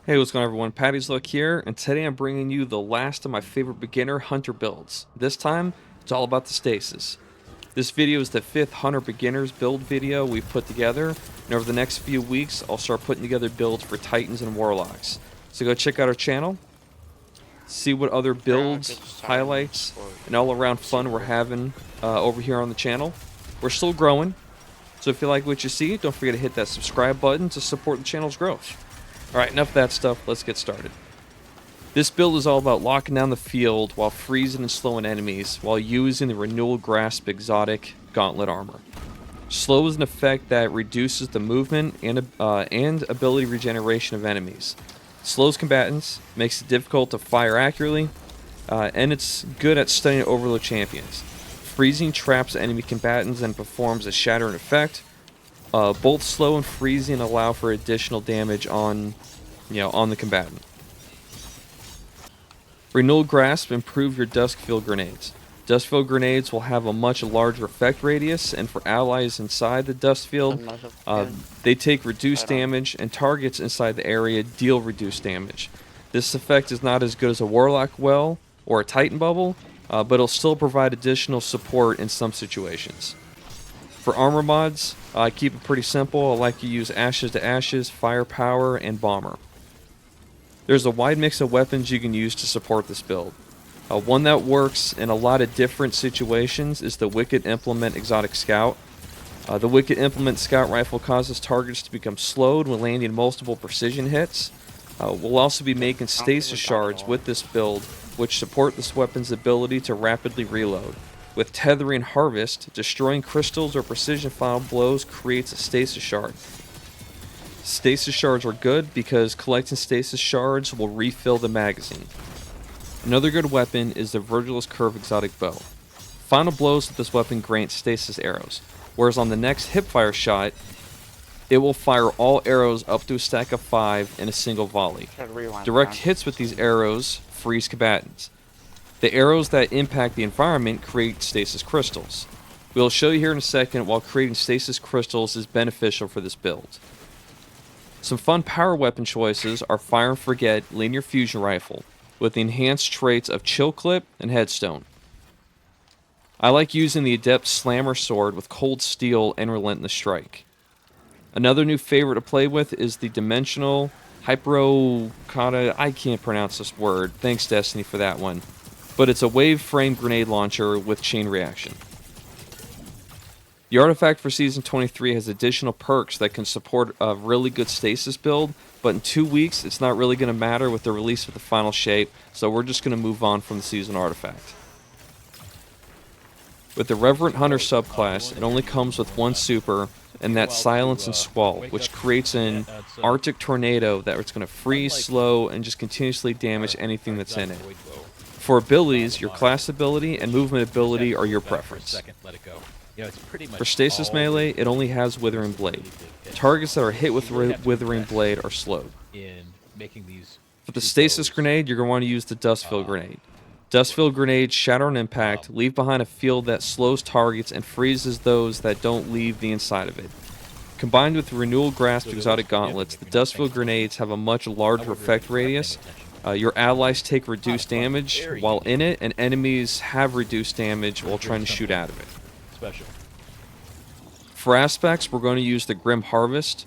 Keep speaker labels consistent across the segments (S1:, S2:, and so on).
S1: Hey, what's going on everyone? Patty's Luck here, and today I'm bringing you the last of my favorite beginner hunter builds. This time, it's all about the Stasis. This video is the 5th hunter beginners build video we've put together, and over the next few weeks, I'll start putting together builds for Titans and Warlocks. So go check out our channel, see what other builds, highlights, and all around fun we're having over here on the channel. We're still growing, so if you like what you see, don't forget to hit that subscribe button to support the channel's growth. Alright, enough of that stuff, let's get started. This build is all about locking down the field while freezing and slowing enemies while using the Renewal Grasp exotic Gauntlet armor. Slow is an effect that reduces the movement and ability regeneration of enemies. Slows combatants, makes it difficult to fire accurately, and it's good at stunning overload champions. Freezing traps enemy combatants and performs a shattering effect. Both slow and freezing allow for additional damage on the combatant. Renewal Grasp improve your Duskfield Grenades. Duskfield Grenades will have a much larger effect radius, and for allies inside the Duskfield, they take reduced damage, and targets inside the area deal reduced damage. This effect is not as good as a Warlock Well or a Titan Bubble, but it'll still provide additional support in some situations. For armor mods, I keep it pretty simple. I like to use Ashes to Ashes, Firepower, and Bomber. There's a wide mix of weapons you can use to support this build. One that works in a lot of different situations is the Wicked Implement Exotic Scout. The Wicked Implement Scout Rifle causes targets to become slowed when landing multiple precision hits. We'll also be making Stasis shards with this build, which support this weapon's ability to rapidly reload. With Tethering Harvest, destroying crystals or precision file blows creates a Stasis shard. Stasis shards are good because collecting Stasis shards will refill the magazine. Another good weapon is the Virgil's Curve Exotic Bow. Final blows with this weapon grant Stasis arrows, whereas on the next hipfire shot, it will fire all arrows up to a stack of 5 in a single volley. Direct hits with these arrows freeze combatants. The arrows that impact the environment create stasis crystals. We'll show you here in a second why creating stasis crystals is beneficial for this build. Some fun power weapon choices are Fire and Forget Linear Fusion Rifle with the enhanced traits of Chill Clip and Headstone. I like using the Adept Slammer Sword with Cold Steel and Relentless Strike. Another new favorite to play with is the Dimensional Hyperokata. I can't pronounce this word. Thanks Destiny for that one. But it's a wave frame grenade launcher with chain reaction. The artifact for Season 23 has additional perks that can support a really good stasis build, but in 2 weeks it's not really going to matter with the release of the final shape, so we're just going to move on from the Season artifact. With the Revenant Hunter subclass, it only comes with one super, and that's Silence and Squall, which creates an Arctic tornado that it's going to freeze, slow, and just continuously damage anything that's in it. For abilities, your class ability and movement ability are your preference. For Stasis Melee, it only has Withering Blade. Targets that are hit with Withering Blade are slowed. For the Stasis Grenade, you're going to want to use the Duskfield Grenade. Duskfield Grenade shatter on impact, leave behind a field that slows targets and freezes those that don't leave the inside of it. Combined with the Renewal Grasp exotic gauntlets, the Duskfield Grenades have a much larger effect radius. Your allies take reduced damage while in it, and enemies have reduced damage while trying to shoot out of it. For aspects, we're going to use the Grim Harvest,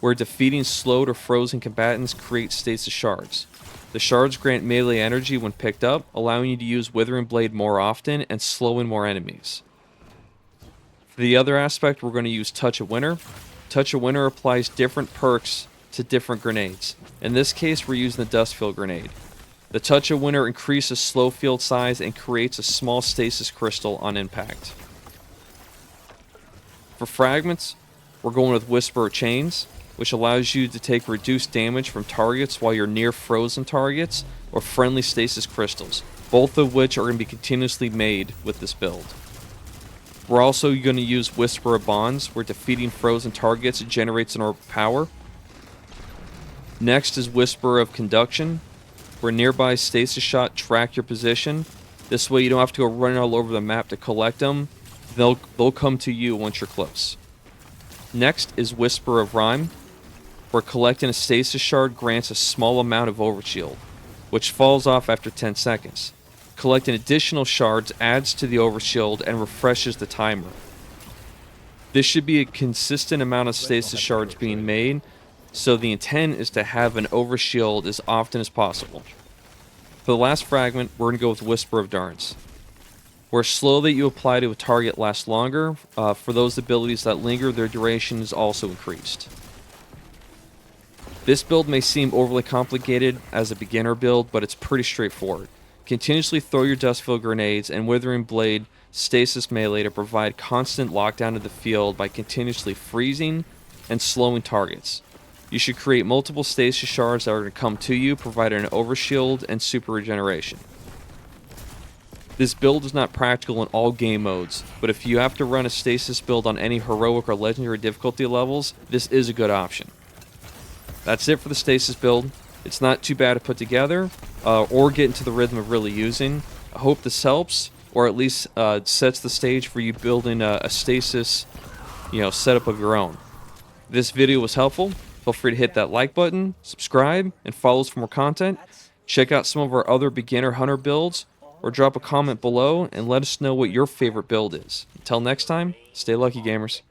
S1: where defeating slowed or frozen combatants creates stasis shards. The shards grant melee energy when picked up, allowing you to use Withering Blade more often and slowing more enemies. For the other aspect, we're going to use Touch of Winter. Touch of Winter applies different perks to different grenades. In this case, we're using the Duskfield Grenade. The Touch of Winter increases slow field size and creates a small stasis crystal on impact. For fragments, we're going with Whisperer Chains, which allows you to take reduced damage from targets while you're near frozen targets, or friendly stasis crystals, both of which are going to be continuously made with this build. We're also going to use Whisperer Bonds, where defeating frozen targets generates an orb of power. Next is Whisper of Conduction, where nearby stasis shot track your position. This way you don't have to go running all over the map to collect them. They'll come to you once you're close. Next is Whisper of Rime. where collecting a stasis shard grants a small amount of overshield, which falls off after 10 seconds. Collecting additional shards adds to the overshield and refreshes the timer. This should be a consistent amount of stasis shards being made, so the intent is to have an overshield as often as possible. For the last fragment, we're going to go with Whisper of Durance, where slow that you apply to a target lasts longer. For those abilities that linger, their duration is also increased. This build may seem overly complicated as a beginner build, but it's pretty straightforward. Continuously throw your Duskfield Grenades and Withering Blade Stasis melee to provide constant lockdown of the field by continuously freezing and slowing targets. You should create multiple stasis shards that are going to come to you, providing an overshield and super regeneration. This build is not practical in all game modes, but if you have to run a stasis build on any heroic or legendary difficulty levels, this is a good option. That's it for the stasis build. It's not too bad to put together or get into the rhythm of really using. I hope this helps, or at least sets the stage for you building a stasis, setup of your own. If this video was helpful, feel free to hit that like button, subscribe, and follow us for more content. Check out some of our other beginner hunter builds, or drop a comment below and let us know what your favorite build is. Until next time, stay lucky, gamers.